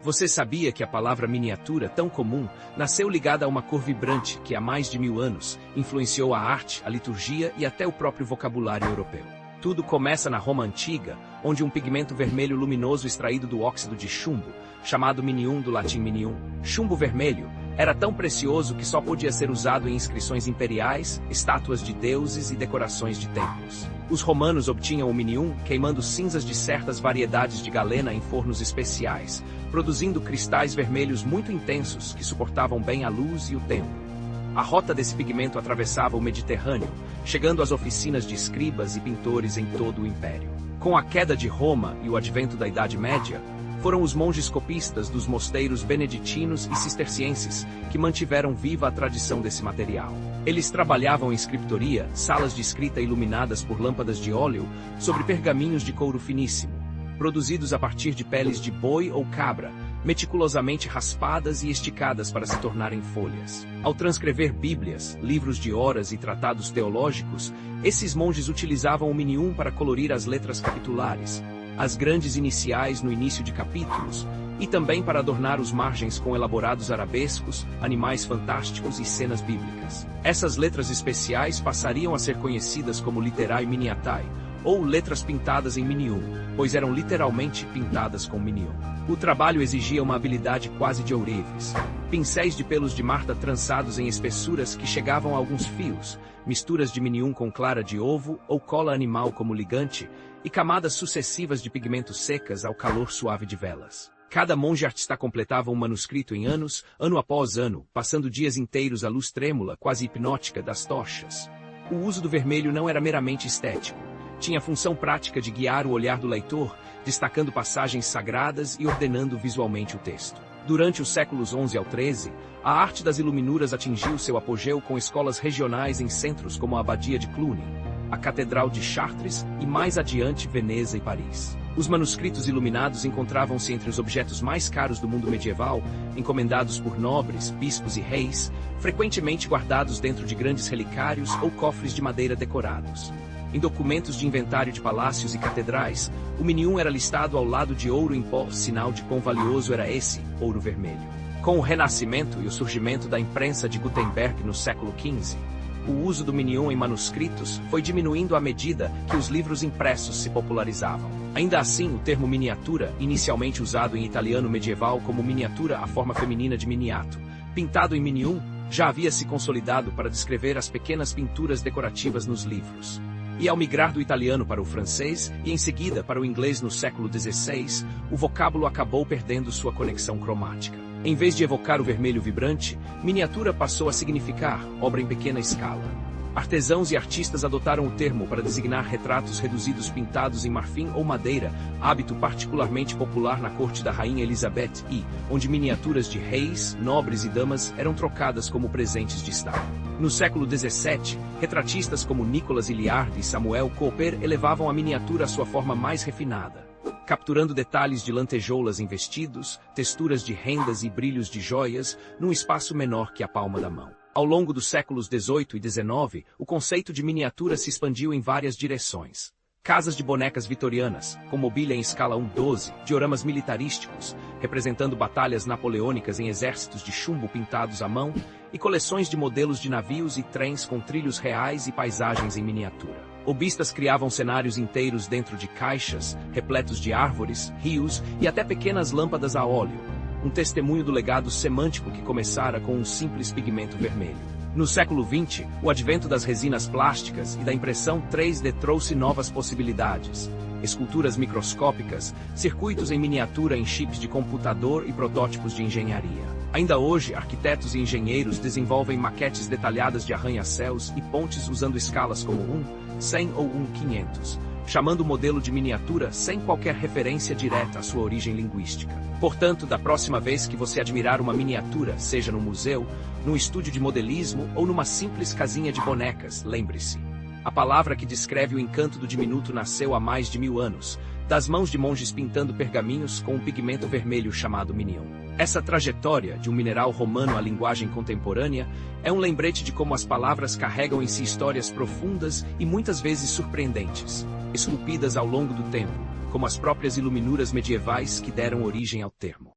Você sabia que a palavra miniatura, tão comum, nasceu ligada a uma cor vibrante que há mais de 1000 anos influenciou a arte, a liturgia e até o próprio vocabulário europeu? Tudo começa na Roma Antiga, onde um pigmento vermelho luminoso extraído do óxido de chumbo, chamado minium do latim minium, chumbo vermelho, era tão precioso que só podia ser usado em inscrições imperiais, estátuas de deuses e decorações de templos. Os romanos obtinham o minium queimando cinzas de certas variedades de galena em fornos especiais, produzindo cristais vermelhos muito intensos que suportavam bem a luz e o tempo. A rota desse pigmento atravessava o Mediterrâneo, chegando às oficinas de escribas e pintores em todo o Império. Com a queda de Roma e o advento da Idade Média, foram os monges copistas dos mosteiros beneditinos e cistercienses que mantiveram viva a tradição desse material. Eles trabalhavam em escriptoria, salas de escrita iluminadas por lâmpadas de óleo, sobre pergaminhos de couro finíssimo, produzidos a partir de peles de boi ou cabra, meticulosamente raspadas e esticadas para se tornarem folhas. Ao transcrever bíblias, livros de horas e tratados teológicos, esses monges utilizavam o minium para colorir as letras capitulares, as grandes iniciais no início de capítulos, e também para adornar os margens com elaborados arabescos, animais fantásticos e cenas bíblicas. Essas letras especiais passariam a ser conhecidas como literae miniatae, ou letras pintadas em minium, pois eram literalmente pintadas com minium. O trabalho exigia uma habilidade quase de ourives. Pincéis de pelos de Marta trançados em espessuras que chegavam a alguns fios, misturas de minium com clara de ovo ou cola animal como ligante, e camadas sucessivas de pigmentos secas ao calor suave de velas. Cada monge artista completava um manuscrito em anos, ano após ano, passando dias inteiros à luz trêmula, quase hipnótica, das tochas. O uso do vermelho não era meramente estético. Tinha a função prática de guiar o olhar do leitor, destacando passagens sagradas e ordenando visualmente o texto. Durante os séculos XI ao XIII, a arte das iluminuras atingiu seu apogeu com escolas regionais em centros como a Abadia de Cluny, a Catedral de Chartres e, mais adiante, Veneza e Paris. Os manuscritos iluminados encontravam-se entre os objetos mais caros do mundo medieval, encomendados por nobres, bispos e reis, frequentemente guardados dentro de grandes relicários ou cofres de madeira decorados. Em documentos de inventário de palácios e catedrais, o minium era listado ao lado de ouro em pó, sinal de quão valioso era esse ouro vermelho. Com o Renascimento e o surgimento da imprensa de Gutenberg no século XV, o uso do minium em manuscritos foi diminuindo à medida que os livros impressos se popularizavam. Ainda assim, o termo miniatura, inicialmente usado em italiano medieval como miniatura, a forma feminina de miniato, pintado em minium, já havia se consolidado para descrever as pequenas pinturas decorativas nos livros. E ao migrar do italiano para o francês e em seguida para o inglês no século XVI, o vocábulo acabou perdendo sua conexão cromática. Em vez de evocar o vermelho vibrante, miniatura passou a significar obra em pequena escala. Artesãos e artistas adotaram o termo para designar retratos reduzidos pintados em marfim ou madeira, hábito particularmente popular na corte da rainha Elizabeth I, onde miniaturas de reis, nobres e damas eram trocadas como presentes de Estado. No século XVII, retratistas como Nicolas Hilliard e Samuel Cowper elevavam a miniatura à sua forma mais refinada, capturando detalhes de lantejoulas em vestidos, texturas de rendas e brilhos de joias, num espaço menor que a palma da mão. Ao longo dos séculos XVIII e XIX, o conceito de miniatura se expandiu em várias direções. Casas de bonecas vitorianas, com mobília em escala 1:12, dioramas militarísticos, representando batalhas napoleônicas em exércitos de chumbo pintados à mão, e coleções de modelos de navios e trens com trilhos reais e paisagens em miniatura. Hobbyistas criavam cenários inteiros dentro de caixas, repletos de árvores, rios e até pequenas lâmpadas a óleo, um testemunho do legado semântico que começara com um simples pigmento vermelho. No século XX, o advento das resinas plásticas e da impressão 3D trouxe novas possibilidades. Esculturas microscópicas, circuitos em miniatura em chips de computador e protótipos de engenharia. Ainda hoje, arquitetos e engenheiros desenvolvem maquetes detalhadas de arranha-céus e pontes usando escalas como 1:100 ou 1:500, chamando o modelo de miniatura sem qualquer referência direta à sua origem linguística. Portanto, da próxima vez que você admirar uma miniatura, seja num museu, num estúdio de modelismo ou numa simples casinha de bonecas, lembre-se: a palavra que descreve o encanto do diminuto nasceu há mais de 1000 anos, das mãos de monges pintando pergaminhos com um pigmento vermelho chamado minium. Essa trajetória, de um mineral romano à linguagem contemporânea, é um lembrete de como as palavras carregam em si histórias profundas e muitas vezes surpreendentes, esculpidas ao longo do tempo, como as próprias iluminuras medievais que deram origem ao termo.